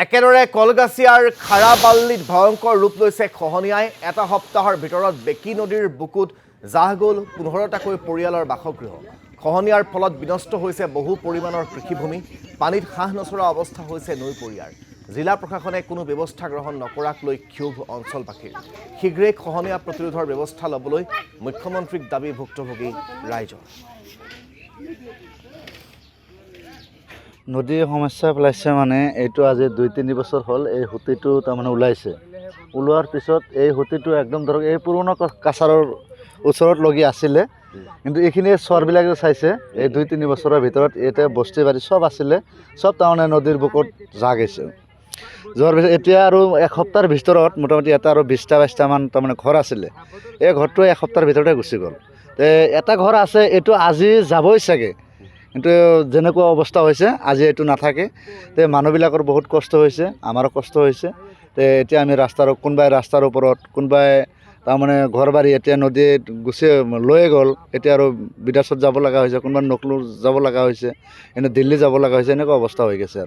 একেদৰে কলগাছিয়াৰ খাৰাবাল্লিত ভয়ংকৰ ৰূপ লৈছে খহনীয়াই। এটা সপ্তাহৰ ভিতৰত বেকী নদীৰ বুকুত জাহ গ'ল ১৫টাকৈ পৰিয়ালৰ বাসগৃহ। খহনীয়াৰ ফলত বিনষ্ট হৈছে বহু পৰিমাণৰ কৃষিভূমি। পানীত হাঁহ নচৰা অৱস্থা হৈছে নৈপৰীয়াৰ। জিলা প্ৰশাসনে কোনো ব্যৱস্থা গ্ৰহণ নকৰাক লৈ ক্ষোভ অঞ্চলবাসীৰ। শীঘ্ৰেই খহনীয়া প্ৰতিৰোধৰ ব্যৱস্থা ল'বলৈ মুখ্যমন্ত্ৰীক দাবী ভুক্তভোগী ৰাইজৰ। নদীৰ সমস্যা পেলাইছে মানে এইটো আজি ২-৩ বছৰ হ'ল এই সুঁতিটো তাৰমানে ওলাইছে। ওলোৱাৰ পিছত এই সুঁতিটো একদম ধৰক এই পুৰণা কাছাৰৰ ওচৰত লগি আছিলে, কিন্তু এইখিনি চৰবিলাকে চাইছে এই ২-৩ বছৰৰ ভিতৰত ইয়াতে বস্তি বাৰী চব আছিলে, চব তাৰমানে নদীৰ বুকুত যা গৈছে। যোৱাৰ পিছত এতিয়া আৰু এসপ্তাহৰ ভিতৰত মোটামুটি এটা আৰু ২০টা-২২টামান তাৰমানে ঘৰ আছিলে, এই ঘৰটো এসপ্তাহৰ ভিতৰতে গুচি গ'ল। এটা ঘৰ আছে, এইটো আজি যাবই চাগে, কিন্তু যেনেকুৱা অৱস্থা হৈছে আজি এইটো নাথাকে। মানুহবিলাকৰ বহুত কষ্ট হৈছে, আমাৰো কষ্ট হৈছে। এতিয়া আমি কোনোবাই ৰাস্তাৰ ওপৰত, কোনোবাই তাৰমানে ঘৰ বাৰী এতিয়া নদীত গুচি লৈয়ে গ'ল। এতিয়া আৰু বিদেশত যাব লগা হৈছে, কোনোবাই নকলু যাব লগা হৈছে, দিল্লী যাব লগা হৈছে, এনেকুৱা অৱস্থা হৈ গৈছে।